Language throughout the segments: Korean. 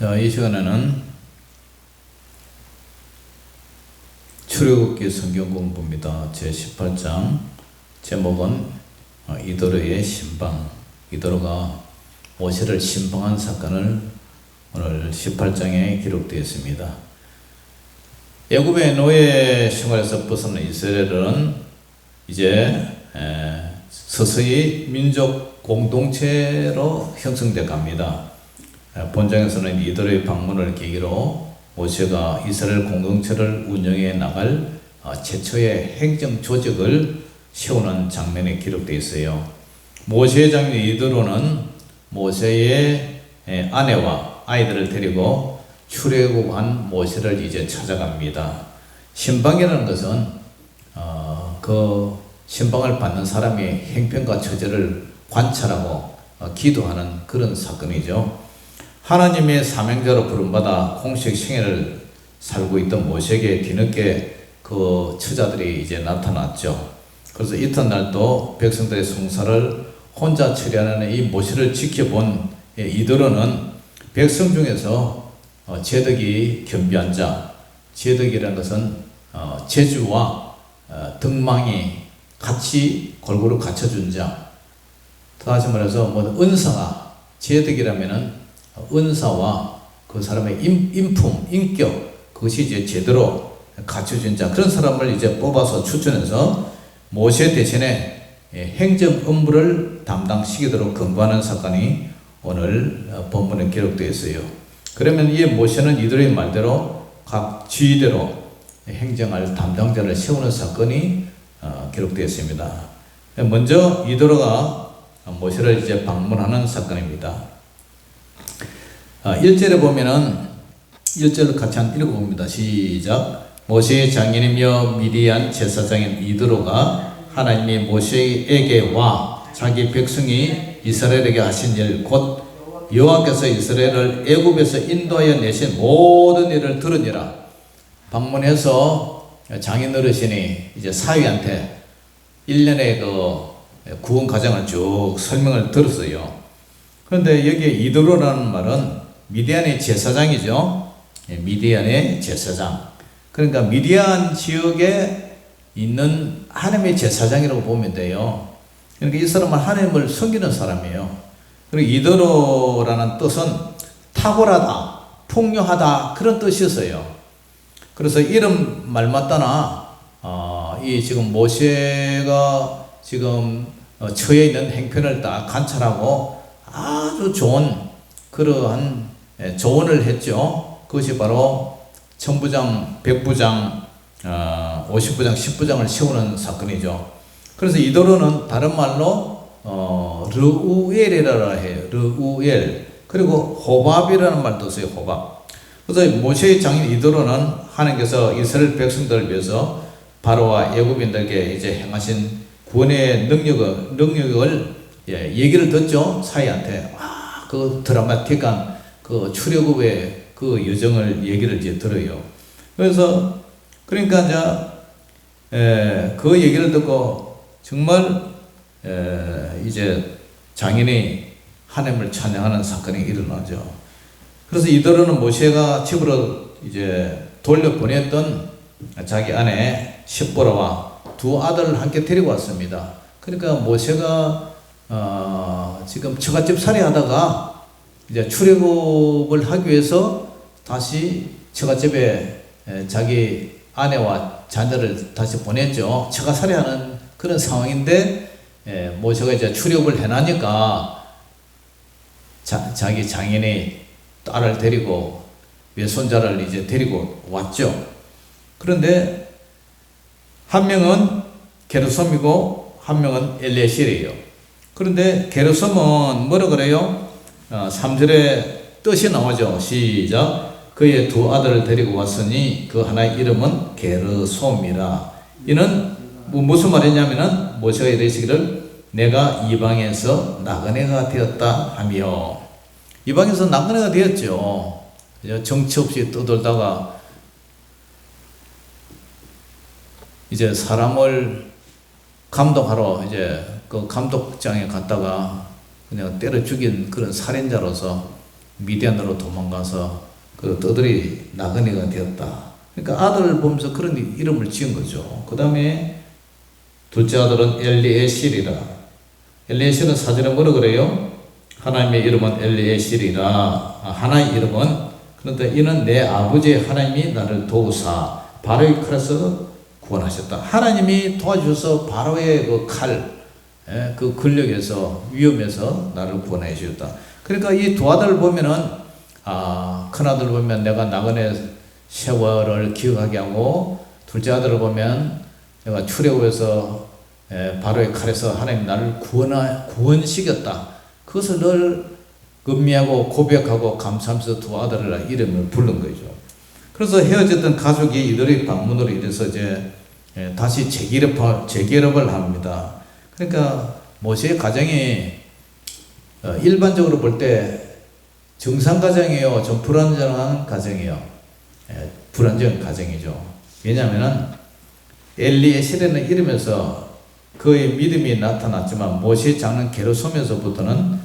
자, 이 시간에는 출애굽기 성경 공부입니다. 제18장 제목은 이도로의 신방. 이도로가 모세를 신방한 사건을 오늘 18장에 기록되어 있습니다. 애굽의 노예 생활에서 벗어난 이스라엘은 이제 서서히 민족 공동체로 형성돼 갑니다. 본장에서는 이도로의 방문을 계기로 모세가 이스라엘 공동체를 운영해 나갈 최초의 행정 조직을 세우는 장면이 기록되어 있어요. 모세의 장녀 이도로는 모세의 아내와 아이들을 데리고 출애굽한 모세를 이제 찾아갑니다. 신방이라는 것은 그 신방을 받는 사람의 행편과 처제를 관찰하고 기도하는 그런 사건이죠. 하나님의 사명자로 부름받아 공식 생애를 살고 있던 모세에게 뒤늦게 그 처자들이 이제 나타났죠. 그래서 이튿날도 백성들의 송사를 혼자 처리하는 이 모세를 지켜본 이도로는 백성 중에서 제덕이 겸비한 자, 제덕이라는 것은 제주와 덕망이 같이 골고루 갖춰준 자, 다시 말해서 은사가 제덕이라면은 은사와 그 사람의 인품, 인격, 그것이 이제 제대로 갖춰진 자, 그런 사람을 이제 뽑아서 추천해서 모세 대신에 행정 업무를 담당시키도록 권고하는 사건이 오늘 본문에 기록되어 있어요. 그러면 이 모세는 이들의 말대로 각 지위대로 행정할 담당자를 세우는 사건이 기록되어 있습니다. 먼저 이도로가 모세를 이제 방문하는 사건입니다. 1절에 보면은 1절을 같이 한 읽어봅니다. 시작. 모세의 장인이며 미디안 제사장인 이도로가 하나님이 모세에게 와 자기 백성이 이스라엘에게 하신 일 곧 여호와께서 이스라엘을 애굽에서 인도하여 내신 모든 일을 들으니라. 방문해서 장인 어르신이 이제 사위한테 1년의 그 구원 과정을 쭉 설명을 들었어요. 그런데 여기에 이도로라는 말은 미디안의 제사장이죠. 미디안의 제사장. 그러니까 미디안 지역에 있는 하나님의 제사장이라고 보면 돼요. 그러니까 이 사람은 하나님을 섬기는 사람이에요. 그리고 이도로라는 뜻은 탁월하다, 풍요하다 그런 뜻이었어요. 그래서 이름 말마따나 이 지금 모세가 지금 처해 있는 행편을 딱 관찰하고 아주 좋은 그러한 조언을 했죠. 그것이 바로 천부장, 백부장, 50부장, 10부장을 세우는 사건이죠. 그래서 이도로는 다른 말로 르우엘이라고 해요. 르우엘. 그리고 호밥이라는 말도 써요. 호밥. 그래서 모세의 장인 이도로는 하나님께서 이스라엘 백성들을 위해서 바로와 애굽인들에게 이제 행하신 구원의 능력을 얘기를 듣죠. 사이한테. 그 드라마틱한 그 출애굽의 그 여정을 얘기를 이제 들어요. 그래서 그러니까 이제 그 얘기를 듣고 정말 이제 장인이 하나님을 찬양하는 사건이 일어나죠. 그래서 이도로는 모세가 집으로 이제 돌려보냈던 자기 아내 십보라와 두 아들을 함께 데리고 왔습니다. 그러니까 모세가 지금 처갓집 살이하다가 이제 출애굽을 하기 위해서 다시 처갓집에 자기 아내와 자녀를 다시 보냈죠. 처가 살이하는 그런 상황인데 모세가 이제 출애굽을 해나니까 자기 장인이 딸을 데리고 외손자를 이제 데리고 왔죠. 그런데 한 명은 게르솜이고 한 명은 엘리에셀이에요. 그런데 게르솜은 뭐라 그래요? 3절에 뜻이 나오죠. 시작. 그의 두 아들을 데리고 왔으니 그 하나의 이름은 게르솜이라. 이는 무슨 말이냐면은 모세가 이르시기를 내가 이방에서 나그네가 되었다 하며, 이방에서 나그네가 되었죠. 정치 없이 떠돌다가 이제 사람을 감독하러 이제 그 감독장에 갔다가 그냥 때려 죽인 그런 살인자로서 미디안으로 도망가서 그 떠돌이 나그네가 되었다. 그러니까 아들을 보면서 그런 이름을 지은 거죠. 그 다음에 둘째 아들은 엘리에실이라. 엘리에실은 사전에 뭐라 그래요? 하나님의 이름은 엘리에실이라. 하나의 이름은, 그런데 이는 내 아버지 하나님이 나를 도우사 바로의 칼에서 구원하셨다. 하나님이 도와주셔서 바로의 그 칼, 그 권력에서, 위험에서 나를 구원해 주셨다. 그러니까 이 두 아들을 보면은, 큰 아들을 보면 내가 나그네 세월을 기억하게 하고, 둘째 아들을 보면 내가 출애굽에서 바로의 칼에서 하나님 나를 구원시켰다. 그것을 늘 음미하고 고백하고 감사하면서 두 아들을 이름을 부른 거죠. 그래서 헤어졌던 가족이 이들의 방문으로 인해서 이제 다시 재결합을 합니다. 그러니까 모세의 가정이 일반적으로 볼 때 정상 가정이에요? 좀 불안정한 가정이에요? 불안정한 가정이죠. 왜냐하면은 엘리에셀의 이름에서 그의 믿음이 나타났지만 모세의 장남 게르솜에서부터는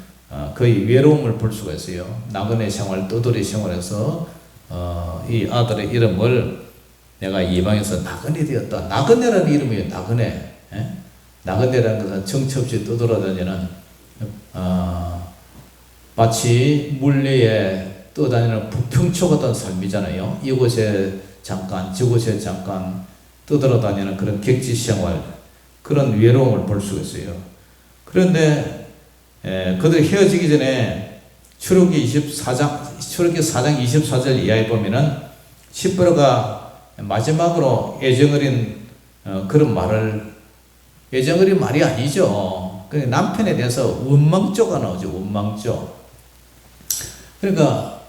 그의 외로움을 볼 수가 있어요. 나그네 생활, 떠돌이 생활에서 이 아들의 이름을 내가 이방에서 나그네 되었다. 나그네라는 이름이에요. 나그네. 나그네라는 것은 정처 없이 떠돌아다니는 마치 물리에 떠다니는 부평초 같은 삶이잖아요. 이곳에 잠깐 저곳에 잠깐 떠돌아다니는 그런 객지 생활, 그런 외로움을 볼 수가 있어요. 그런데 그들이 헤어지기 전에 출애굽기 4장 24절 이하에 보면은 시므라가 마지막으로 애정어린 그런 말을, 애정어린 말이 아니죠. 남편에 대해서 원망조가 나오죠. 원망조. 그러니까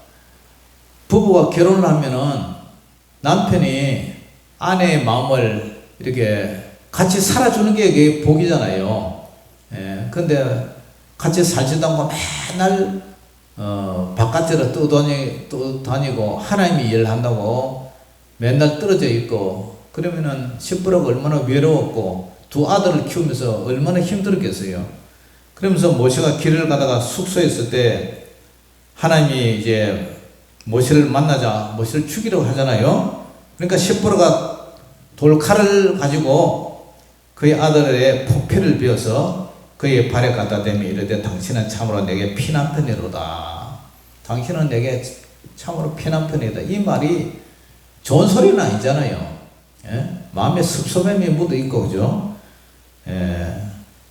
부부가 결혼을 하면은 남편이 아내의 마음을 이렇게 같이 살아주는 게 그게 복이잖아요. 근데 같이 살지도 않고 맨날 바깥으로 떠다니고 하나님이 일을 한다고 맨날 떨어져 있고, 그러면은 시므라가 얼마나 외로웠고 두 아들을 키우면서 얼마나 힘들었겠어요. 그러면서 모세가 길을 가다가 숙소에 있을 때 하나님이 이제 모세를 만나자 모세를 죽이려고 하잖아요. 그러니까 시므라가 돌칼을 가지고 그의 아들의 포피를 베어서 그의 발에 갖다 대며 이르되 당신은 참으로 내게 피난편이로다. 당신은 내게 참으로 피난편이다. 이 말이 좋은 소리는 아니잖아요. 마음에 섭섭함이 묻어 있고, 그죠?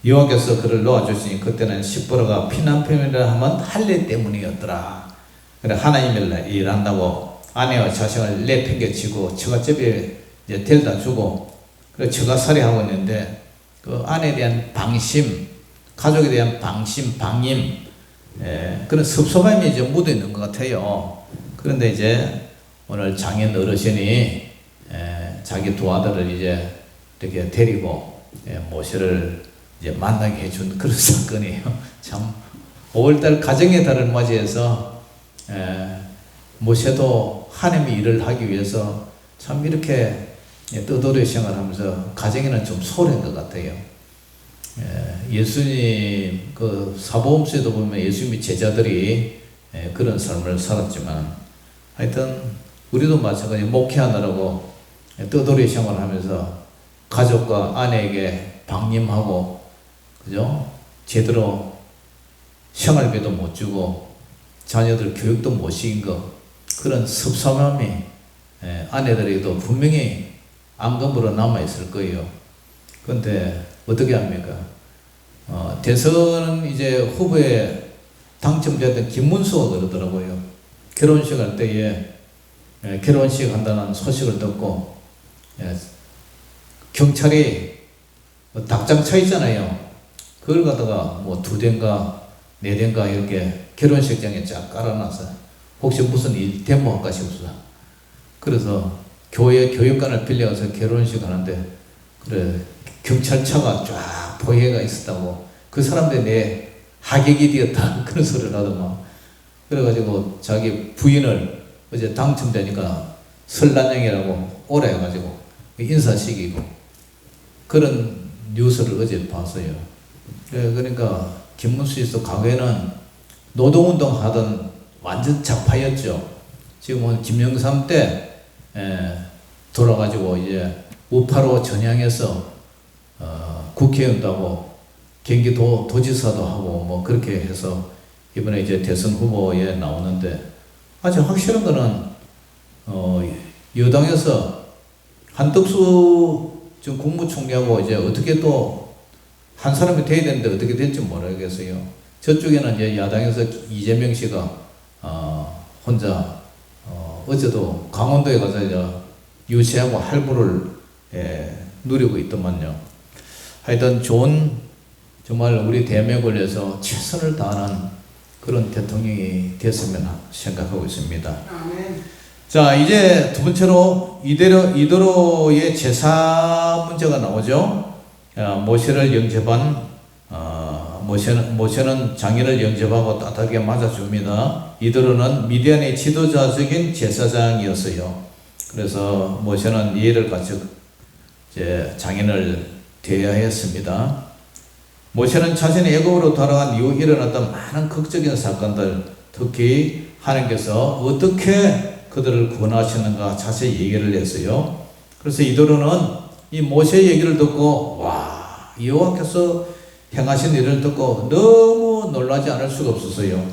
여호와께서 그를 놓아주시니 그때는 시므라가 피난편이라 하면 할례 때문이었더라. 그래 하나님을 일한다고 아내와 자식을 내팽개치고 처갓집에 이제 데려다 주고 그래 처가살이하고 있는데 그 아내에 대한 방심, 가족에 대한 방심, 방임, 그런 섭섭함이 이제 묻어 있는 것 같아요. 그런데 이제 오늘 장인 어르신이 자기 두 아들을 이제 이렇게 데리고 모세를 이제 만나게 해준 그런 사건이에요. 참 5월달 가정의 달을 맞이해서 모세도 하나님의 일을 하기 위해서 참 이렇게 떠돌이 생활하면서 가정에는 좀 소홀한 것 같아요. 예수님 그 사복음서에도 보면 예수님의 제자들이 그런 삶을 살았지만 하여튼 우리도 마찬가지 목회하느라고 떠돌이 생활하면서 가족과 아내에게 방임하고, 그죠? 제대로 생활비도 못 주고 자녀들 교육도 못 시킨 거, 그런 섭섭함이 아내들에게도 분명히 앙금으로 남아있을 거예요. 그런데 어떻게 합니까? 대선 이제 후보에 당첨됐던 김문수가 그러더라고요. 결혼식 할 때에 결혼식 한다는 소식을 듣고 경찰이 닭장 차 있잖아요. 그걸 갖다가 뭐 2대인가 4대인가 이렇게 결혼식장에 쫙 깔아놔서 혹시 무슨 일 데모할까 싶어서, 그래서 교회 교육관을 빌려가서 결혼식 하는데 그래 경찰차가 쫙 포위해가 있었다고, 그 사람들이 내 하객이 되었다 그런 소리를 하더만. 그래가지고 자기 부인을 어제 당첨되니까 설날령이라고 오라 해가지고 인사시키고 그런 뉴스를 어제 봤어요. 그러니까 김문수 씨도 과거에는 노동운동 하던 완전 좌파였죠. 지금은 김영삼 때 돌아가지고 이제 우파로 전향해서 국회의원도 하고 경기도 도지사도 하고 뭐 그렇게 해서 이번에 이제 대선 후보에 나오는데, 아주 확실한 거는 여당에서 한덕수 전 국무총리하고 이제 어떻게 또 한 사람이 돼야 되는데 어떻게 될지 모르겠어요. 저쪽에는 이제 야당에서 이재명 씨가 혼자 어제도 강원도에 가서 이제 유세하고 할부를 누리고 있더만요. 하여튼 좋은, 정말 우리 대한민국을 위해서 최선을 다하는 그런 대통령이 됐으면 생각하고 있습니다. 아멘. 자, 이제 두 번째로 이도로의 제사 문제가 나오죠. 모세를 영접한 모세는 장인을 영접하고 따뜻하게 맞아줍니다. 이도로는 미디안의 지도자적인 제사장이었어요. 그래서 모세는 이해를 갖춰 이제 장인을 대해야 했습니다. 모세는 자신이 애굽으로 돌아간 이후 일어났던 많은 극적인 사건들, 특히 하나님께서 어떻게 그들을 구원하시는가 자세히 얘기를 했어요. 그래서 이도로는 이 모세 얘기를 듣고 와, 여호와께서 행하신 일을 듣고 너무 놀라지 않을 수가 없었어요.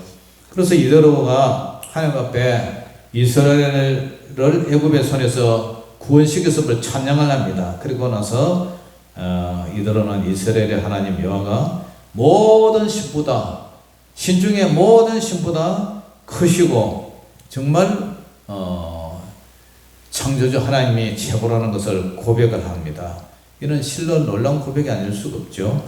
그래서 이도로가 하나님 앞에 이스라엘을 애굽의 손에서 구원시켰음을 찬양을 합니다. 그리고 나서 이도로는 이스라엘의 하나님 여호와가 모든 신보다, 신중의 모든 신보다 크시고 정말 창조주 하나님이 최고라는 것을 고백을 합니다. 이는 실로 놀라운 고백이 아닐 수가 없죠.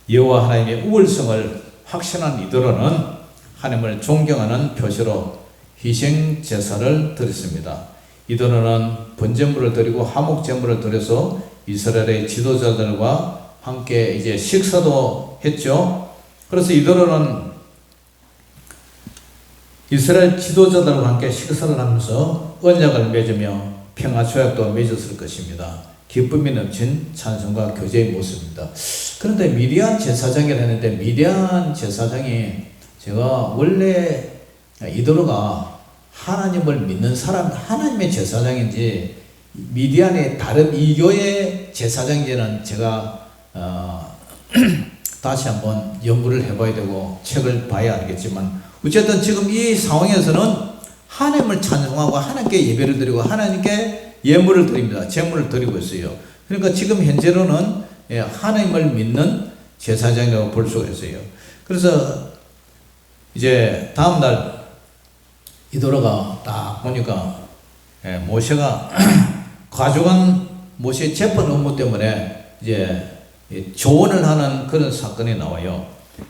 여호와 하나님의 우월성을 확신한 이도로는 하나님을 존경하는 표시로 희생 제사를 드렸습니다. 이도로는 번제물을 드리고 화목 제물을 드려서 이스라엘의 지도자들과 함께 이제 식사도 했죠. 그래서 이도로는 이스라엘 지도자들과 함께 식사를 하면서 언약을 맺으며 평화조약도 맺었을 것입니다. 기쁨이 넘친 찬송과 교제의 모습입니다. 그런데 미디안 제사장이라 했는데, 미디안 제사장이, 제가 원래 이도로가 하나님을 믿는 사람, 하나님의 제사장인지 미디안의 다른 이교의 제사장인지는 제가 다시 한번 연구를 해봐야 되고 책을 봐야 알겠지만, 어쨌든 지금 이 상황에서는 하나님을 찬송하고 하나님께 예배를 드리고 하나님께 예물을 드립니다. 제물을 드리고 있어요. 그러니까 지금 현재로는 하나님을 믿는 제사장이라고 볼 수가 있어요. 그래서 이제 다음날 이도로가 딱 보니까 모세가 가져간 모세의 재판 업무 때문에 이제 조언을 하는 그런 사건이 나와요.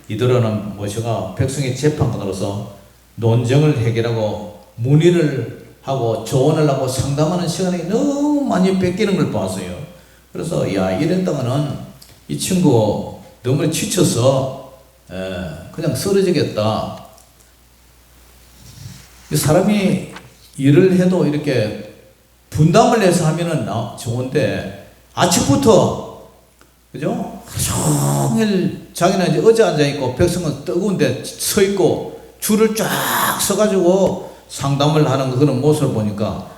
이도로는 모세가 백성의 재판관으로서 논쟁을 해결하고 문의를 하고 조언을 하고 상담하는 시간이 너무 많이 뺏기는 걸 봤어요. 그래서 야, 이랬다가는 이 친구 너무 지쳐서 그냥 쓰러지겠다. 이 사람이 일을 해도 이렇게 분담을 해서 하면은 좋은데 아침부터, 그죠? 종일 자기는 이제 어제 앉아있고 백성은 뜨거운데 서있고 줄을 쫙 서가지고 상담을 하는 그런 모습을 보니까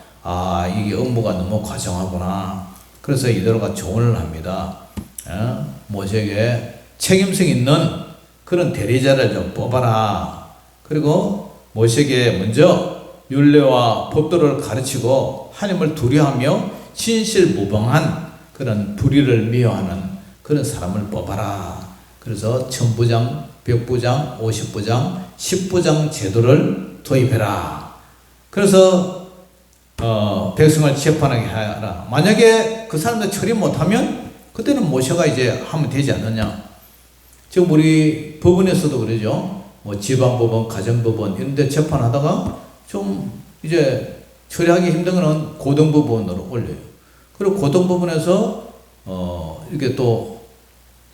이게 업무가 너무 과정하구나. 그래서 이도로가 조언을 합니다. 모세에게 책임성 있는 그런 대리자를 좀 뽑아라. 그리고 모세에게 먼저 율례와 법도를 가르치고 하나님을 두려워하며 신실무방한 그런 불의를 미워하는 그런 사람을 뽑아라. 그래서 천부장, 백부장, 50부장, 10부장 제도를 도입해라. 그래서 백성을 재판하게 하라. 만약에 그 사람들 처리 못하면 그때는 모세가 이제 하면 되지 않느냐. 지금 우리 법원에서도 그러죠. 뭐 지방법원, 가정법원 이런 데 재판하다가 좀 이제 처리하기 힘든 거는 고등법원으로 올려요. 그리고 고등법원에서 이렇게 또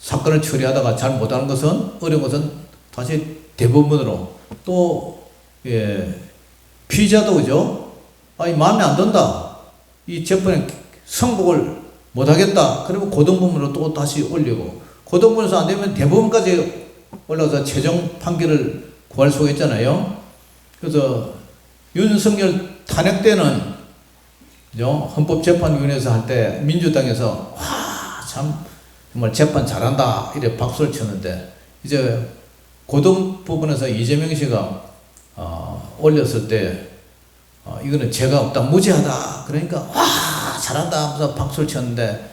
사건을 처리하다가 잘 못하는 것은, 어려운 것은 다시 대법원으로 또 피의자도 그죠? 마음에 안 든다. 이 재판에 승복을 못하겠다. 그리고 고등법원으로 또 다시 올리고, 고등법원에서 안 되면 대법원까지 올라가서 최종 판결을 구할 수가 있잖아요. 그래서 윤석열 탄핵 때는 헌법재판위원회에서 할 때 민주당에서 참 정말 재판 잘한다 이래 박수를 쳤는데, 이제 고등 부분에서 이재명 씨가 올렸을 때 이거는 죄가 없다, 무죄하다, 그러니까 잘한다 하면서 박수를 쳤는데,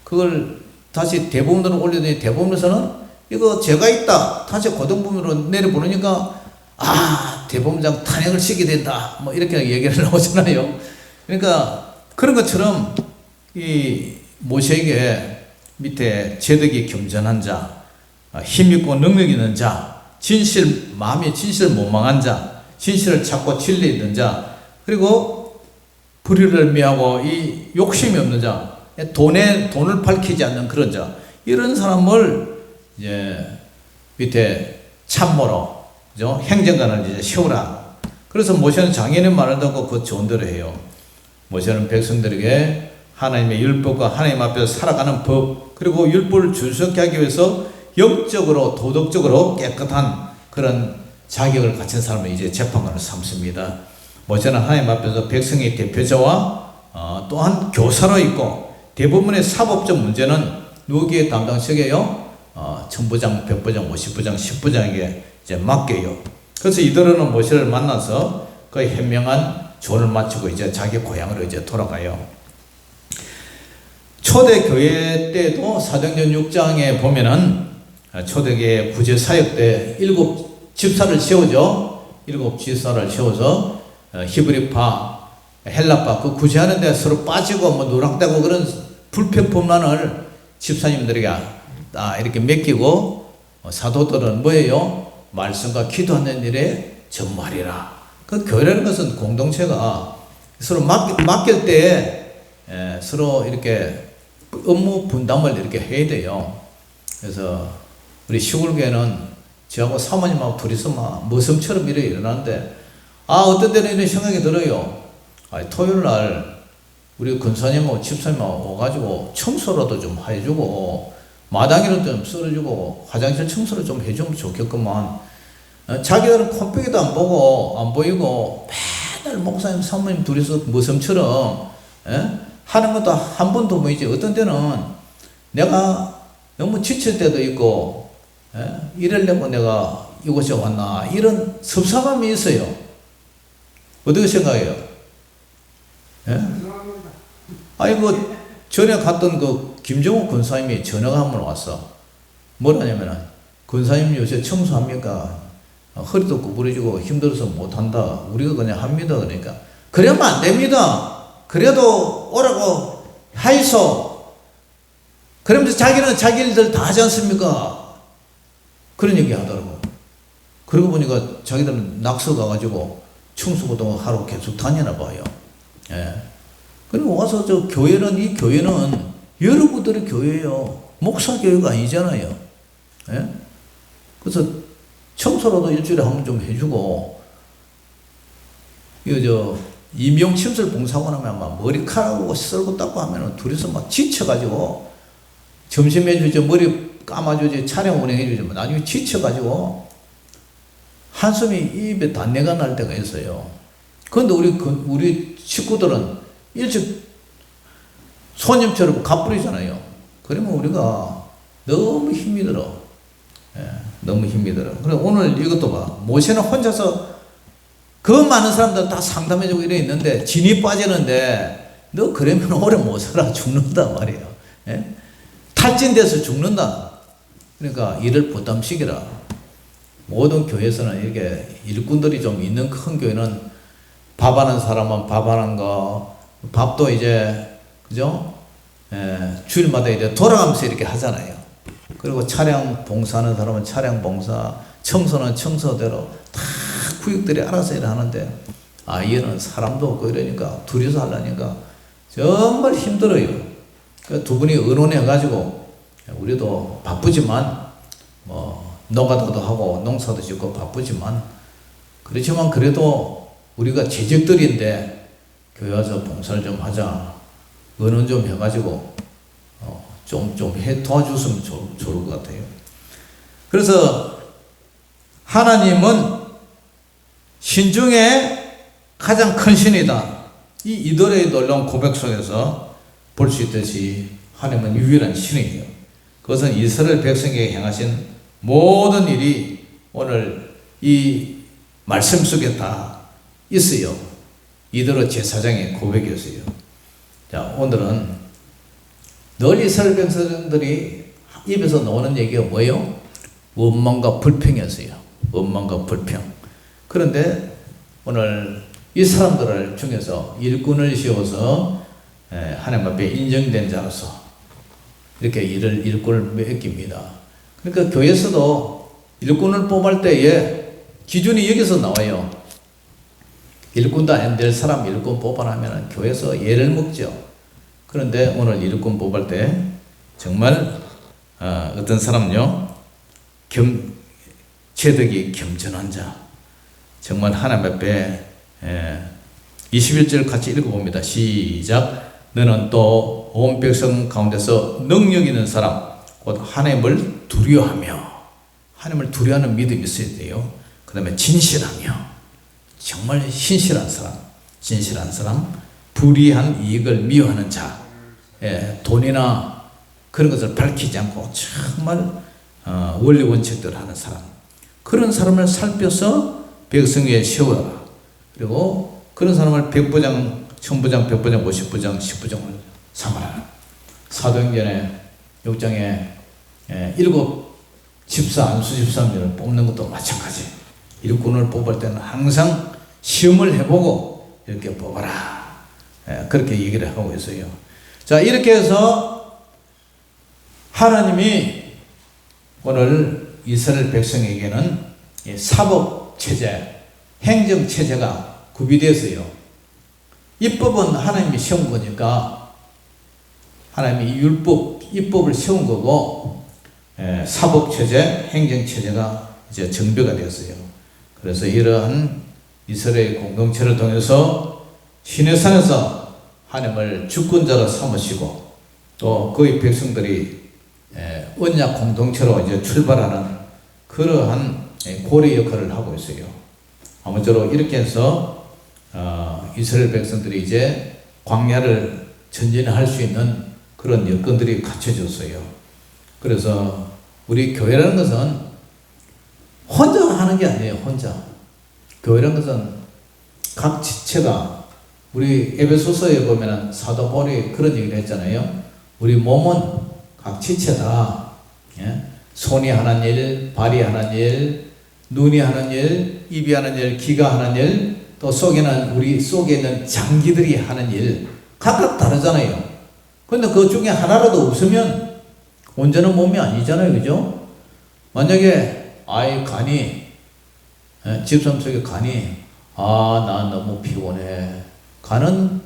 그걸 다시 대법원으로 올려더니 대법원에서는 이거 죄가 있다 다시 고등부문으로 내려보내니까 대법원장 탄핵을 시키게 된다 뭐 이렇게 얘기를 나오잖아요. 그러니까 그런 것처럼 이 모세에게 밑에 재덕이 겸손한 자, 힘있고 능력 있는 자, 마음이 진실 모망한 자, 진실을 찾고 진리 있는 자, 그리고 불의를 미하고 이 욕심이 없는 자, 돈을 밝히지 않는 그런 자, 이런 사람을 이제 밑에 참모로, 그죠? 행정관을 이제 세우라. 그래서 모세는 장인의 말을 듣고 그 조언대로 해요. 모세는 백성들에게 하나님의 율법과 하나님 앞에서 살아가는 법, 그리고 율법을 준수하게 하기 위해서 영적으로 도덕적으로 깨끗한 그런 자격을 가진 사람을 이제 재판관을 삼습니다. 모세는 하나님 앞에서 백성의 대표자와 또한 교사로 있고, 대부분의 사법적 문제는 누구에게 담당시켜요? 천부장, 백부장, 50부장, 10부장에게 이제 맡겨요. 그래서 이들은 모세를 만나서 그 현명한 조언을 마치고 이제 자기 고향으로 이제 돌아가요. 초대교회 때도 사도행전 6장에 보면은 초대교회 구제사역 때 7 집사를 세우죠. 7 집사를 세워서 히브리파, 헬라파 그 구제하는 데 서로 빠지고 뭐 누락되고 그런 불평분란을 집사님들에게 이렇게 맡기고, 사도들은 뭐예요? 말씀과 기도하는 일에 전무하리라. 그 교회라는 것은 공동체가 서로 맡길 때 서로 이렇게 업무 분담을 이렇게 해야 돼요. 그래서 우리 시골교회는 저하고 사모님하고 둘이서 막 머슴처럼 이래 일어나는데, 어떤 때는 이런 생각이 들어요. 토요일 날 우리 근사님하고 집사님하고 와가지고 청소라도 좀 해주고, 마당이라도 좀 썰어주고, 화장실 청소를 좀 해주면 좋겠구만. 자기들은 콧배기도 안 보이고 맨날 목사님 사모님 둘이서 머슴처럼 하는 것도 한 번도 보이지. 어떤 때는 내가 너무 지칠 때도 있고, 이러려고 내가 이곳에 왔나, 이런 섭섭함이 있어요. 어떻게 생각해요? 전에 갔던 그 김정욱 권사님이 전화가 한 번 왔어. 뭐라냐면은, 권사님 요새 청소합니까? 허리도 구부러지고 힘들어서 못한다. 우리가 그냥 합니다. 그러니까 그러면 안 됩니다. 그래도 오라고 하이소. 그러면서 자기는 자기 일들 다 하지 않습니까? 그런 얘기 하더라고. 그러고 보니까 자기들은 낙서 가가지고 청소活동 하러 계속 다니나 봐요. 그리고 와서 이 교회는 여러분들의 교회예요. 목사 교회가 아니잖아요. 그래서 청소라도 일주일에 한 번 좀 해주고, 임용 침실 봉사하고 나면 막 머리카락하고 썰고 닦고 하면은 둘이서 막 지쳐가지고, 점심 해주지, 머리 감아주지, 차량 운행해주지, 나중에 지쳐가지고 한숨이 입에 단내가 날 때가 있어요. 그런데 우리 식구들은 일찍 손님처럼 갚부리잖아요. 그러면 우리가 너무 힘이 들어. 너무 힘이 들어. 그래, 오늘 이것도 봐. 모세는 혼자서 그 많은 사람들 다 상담해주고 이래 있는데 진이 빠지는데, 너 그러면 오래 못 살아. 죽는다 말이에요. 탈진돼서 죽는다. 그러니까 일을 부담시키라. 모든 교회에서는 이렇게 일꾼들이 좀 있는 큰 교회는 밥하는 사람은 밥하는 거, 밥도 이제, 그죠? 주일마다 이제 돌아가면서 이렇게 하잖아요. 그리고 차량 봉사하는 사람은 차량 봉사, 청소는 청소대로 다 구역들이 알아서 일을 하는데, 얘는 사람도 없고 이러니까 둘이서 하려니까 정말 힘들어요. 그 두 분이 의논해가지고, 우리도 바쁘지만, 노가다도 하고 농사도 짓고 바쁘지만, 그렇지만 그래도 우리가 재직들인데 교회 와서 봉사를 좀 하자. 의논 좀 해가지고, 좀 도와줬으면 좋을 것 같아요. 그래서 하나님은 신 중에 가장 큰 신이다. 이 이들의 놀라운 고백 속에서 볼 수 있듯이 하나님은 유일한 신이에요. 그것은 이스라엘 백성에게 행하신 모든 일이 오늘 이 말씀 속에 다 있어요. 이들의 제사장의 고백이었어요. 자, 오늘은 늘 이스라엘 백성들이 입에서 나오는 얘기가 뭐예요? 원망과 불평이었어요. 원망과 불평. 그런데 오늘 이 사람들을 중에서 일꾼을 세워서 하나님 앞에 인정된 자로서 이렇게 일꾼을 맡깁니다. 그러니까 교회에서도 일꾼을 뽑을 때에 기준이 여기서 나와요. 일꾼도 안 될 사람 일꾼 뽑아라면 교회에서 예를 먹죠. 그런데 오늘 일꾼 뽑을 때 정말 어떤 사람은요, 체득이 겸손한 자, 정말 하나님 앞에 21절 같이 읽어봅니다. 시작. 너는 또 온 백성 가운데서 능력 있는 사람, 곧 하나님을 두려워하며, 하나님을 두려워하는 믿음이 있어야 돼요. 그 다음에 진실하며, 정말 신실한 사람, 불이한 이익을 미워하는 자, 돈이나 그런 것을 밝히지 않고 정말 원리 원칙대로 하는 사람, 그런 사람을 살펴서 백성 위에 세워라. 그리고 그런 사람을 백부장, 천부장, 백부장, 50부장, 10부장을 삼아라. 사도행전의 6장에 7 집사, 안수 집사님을 뽑는 것도 마찬가지. 일꾼을 뽑을 때는 항상 시험을 해보고 이렇게 뽑아라. 그렇게 얘기를 하고 있어요. 자, 이렇게 해서 하나님이 오늘 이스라엘 백성에게는 사법체제, 행정체제가 구비되었어요. 입법은 하나님이 세운 거니까 하나님이 입법을 세운 거고, 사법체제, 행정체제가 이제 정비가 되었어요. 그래서 이러한 이스라엘 공동체를 통해서 시내산에서 하나님을 주권자로 삼으시고, 또 그의 백성들이 언약 공동체로 이제 출발하는 그러한 고리 역할을 하고 있어요. 아무쪼록 이렇게 해서 이스라엘 백성들이 이제 광야를 전진할 수 있는 그런 여건들이 갖춰졌어요. 그래서 우리 교회라는 것은 혼자 하는 게 아니에요. 혼자. 교회라는 것은 각 지체가, 우리 에베소서에 보면 사도 바울이 그런 얘기를 했잖아요. 우리 몸은 각 지체다. 손이 하는 일, 발이 하는 일, 눈이 하는 일, 입이 하는 일, 귀가 하는 일, 또 우리 속에 있는 장기들이 하는 일, 각각 다르잖아요. 그런데 그 중에 하나라도 없으면 온전한 몸이 아니잖아요. 그죠? 만약에 간이, 집사 속에 간이, 나 너무 피곤해. 간은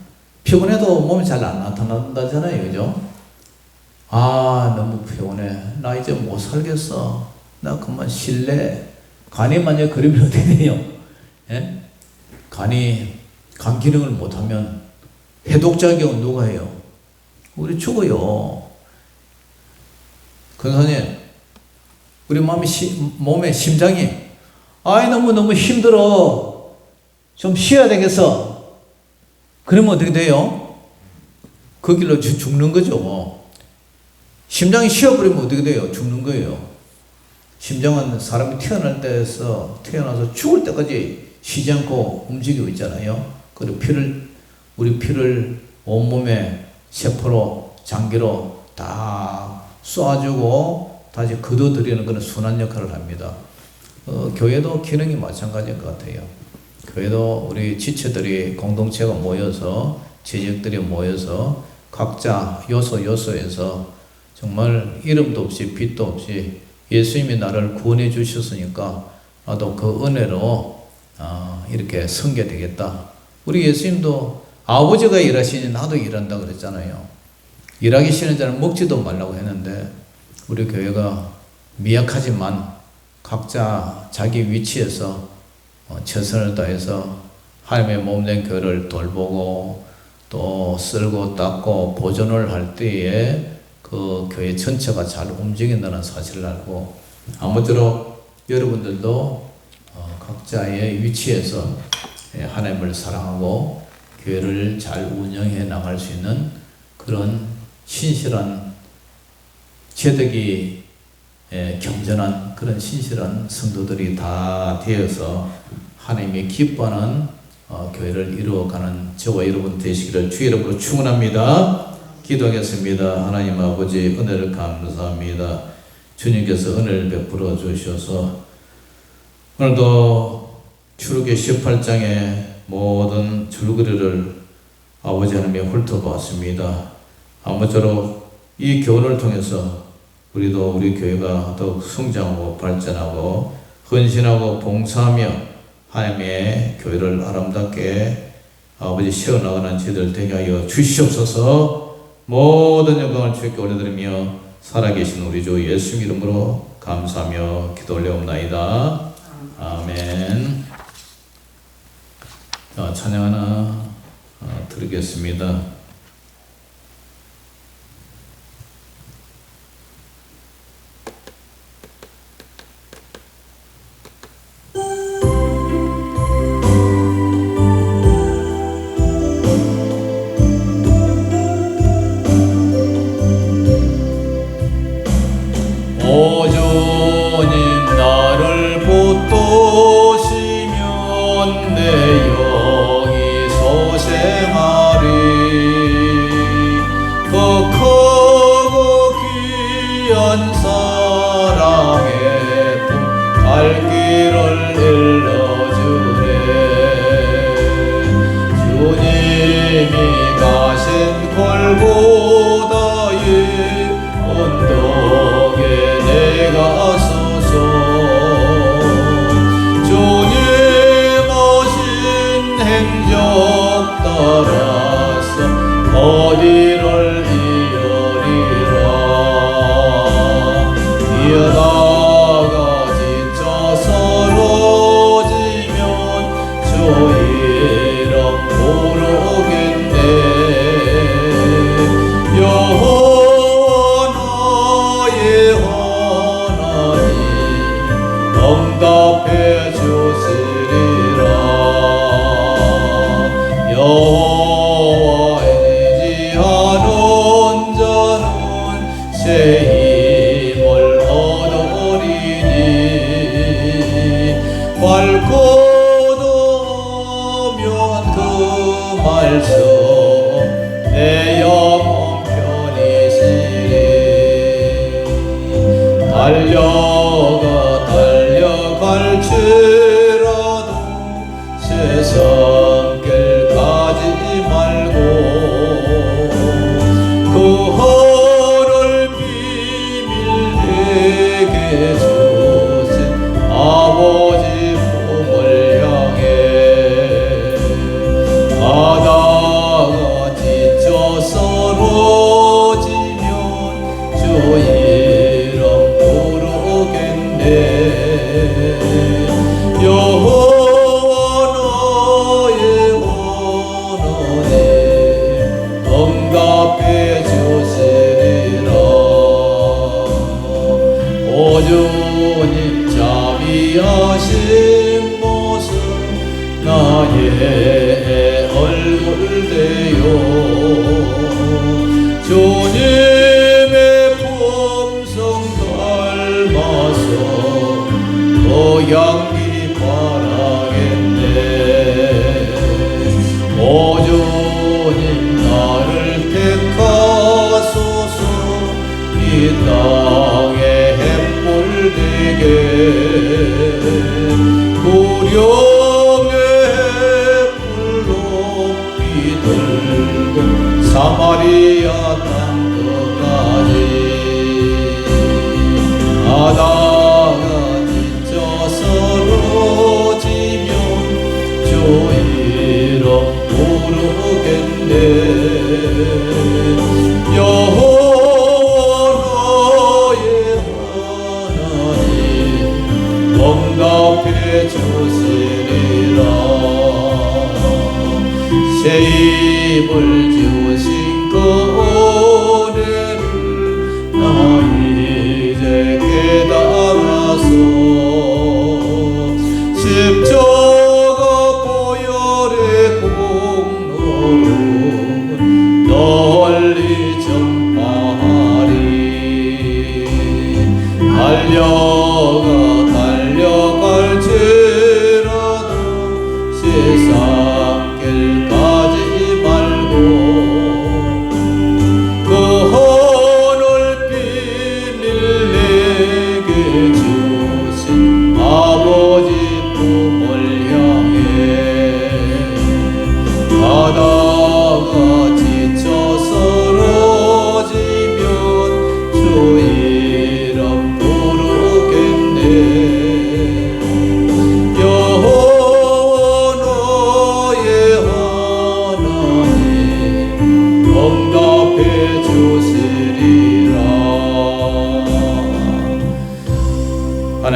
피곤해도 몸이 잘 안 나타난다잖아요. 그죠? 너무 피곤해. 나 이제 못 살겠어. 나 그만 쉴래. 간이 만약에 그러면 어떻게 돼요? 간이 간 기능을 못하면 해독작용은 누가 해요? 우리 죽어요. 권사님, 우리 몸의 심장이 너무 힘들어. 좀 쉬어야 되겠어. 그러면 어떻게 돼요? 그 길로 죽는 거죠. 심장이 쉬어버리면 어떻게 돼요? 죽는 거예요. 심장은 사람이 태어나서 죽을 때까지 쉬지 않고 움직이고 있잖아요. 그리고 우리 피를 온몸에 세포로, 장기로 다 쏴주고 다시 걷어들이는 그런 순환 역할을 합니다. 교회도 기능이 마찬가지인 것 같아요. 교회도 우리 지체들이, 공동체가 모여서, 지적들이 모여서 각자 요소에서 정말 이름도 없이 빛도 없이 예수님이 나를 구원해 주셨으니까 나도 그 은혜로 이렇게 섬겨야 되겠다. 우리 예수님도 아버지가 일하시니 나도 일한다 그랬잖아요. 일하기 싫은 자는 먹지도 말라고 했는데, 우리 교회가 미약하지만 각자 자기 위치에서 최선을 다해서 하나님의 몸된 교회를 돌보고 또 쓸고 닦고 보존을 할 때에 그 교회 전체가 잘 움직인다는 사실을 알고, 아무쪼록 여러분들도 각자의 위치에서 하나님을 사랑하고 교회를 잘 운영해 나갈 수 있는 그런 신실한 제덕이 겸손한 그런 신실한 성도들이 다 되어서 하나님이 기뻐하는 교회를 이루어가는 저와 여러분 되시기를 주 이름으로 축원합니다. 기도하겠습니다. 하나님 아버지 은혜를 감사합니다. 주님께서 은혜를 베풀어 주셔서 오늘도 출애굽기 18장의 모든 줄거리를 아버지 하나님이 훑어보았습니다. 아무쪼록 이 교훈을 통해서 우리도 우리 교회가 더욱 성장하고 발전하고 헌신하고 봉사하며 하나님의 교회를 아름답게 아버지 세워나가는 저희들 되게 하여 주시옵소서. 모든 영광을 주께 올려드리며 살아계신 우리 주 예수 이름으로 감사하며 기도 올려옵나이다. 아멘. 찬양 하나 드리겠습니다. 오 주님 나를 붙드시면 내 영이 소생하리 더 크고 귀한 사랑의 품 갈 길을 일러주네 주님이 가신 골고다의 언덕에 내가 서서 주님 오신 행적 따라서 어디를 이으리라 이어다가 지쳐 서러지면 주 이름 모르겠네 응답해 주시리라 여호와의 지지하는 자는 새 힘을 얻으리니 밝고 더우면 그 말씀 내 영혼 편이시리 달려갈지라도 세상길 가지 말고 그 허를 비밀 내게 주신 아버지 품을 향해 가다가 지쳐 서러지면 주 이름 부르겠네 여호와 너의 원한에 응답해 주시리라 오 주님 자비하신 모습 나의 얼굴 되어 주님의 품성 닮아서 그 향기 바라겠네 오 주님 나를 택하소서 이 땅에 햇불 되게 구령의 햇불 높이 들고 사마리아 땅 끝까지 가다가 지쳐 서러지면 주 이름 모르겠네 여호와 너의 하나님 응답해 주시리라 새 입을 주신 그 은혜를 나 이제 깨달아서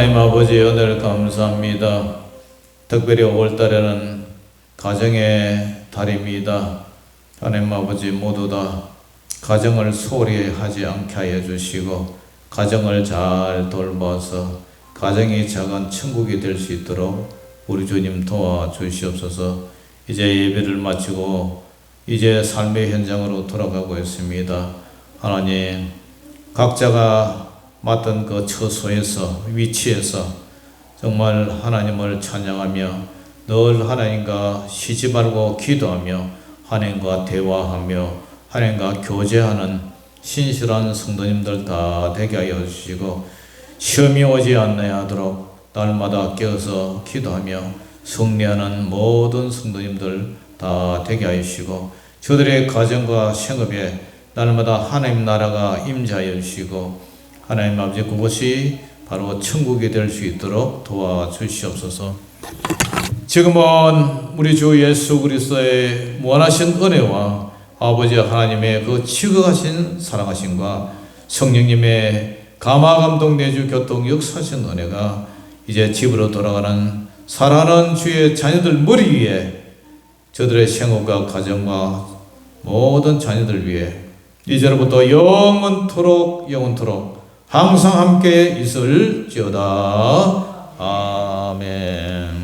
하나님 아버지 은혜를 감사합니다. 특별히 5월달에는 가정의 달입니다. 하나님 아버지 모두 다 가정을 소홀히 하지 않게 하여 주시고 가정을 잘 돌봐서 가정이 작은 천국이 될 수 있도록 우리 주님 도와주시옵소서. 이제 예배를 마치고 이제 삶의 현장으로 돌아가고 있습니다. 하나님, 각자가 맡은 그 처소에서 위치에서 정말 하나님을 찬양하며 늘 하나님과 쉬지 말고 기도하며 하나님과 대화하며 하나님과 교제하는 신실한 성도님들 다 되게 하여 주시고 시험이 오지 않나야 하도록 날마다 깨어서 기도하며 승리하는 모든 성도님들 다 되게 하여 주시고 저들의 가정과 생업에 날마다 하나님 나라가 임재하여 주시고 하나님 아버지 그곳이 바로 천국이 될 수 있도록 도와주시옵소서. 지금은 우리 주 예수 그리스도의 무한하신 은혜와 아버지 하나님의 그 지극하신 사랑하심과 성령님의 감화감동 내주 교통 역사하신 은혜가 이제 집으로 돌아가는 사랑하는 주의 자녀들 머리 위에 저들의 생업과 가정과 모든 자녀들 위해 이제로부터 영원토록 항상 함께 있을지어다. 아멘.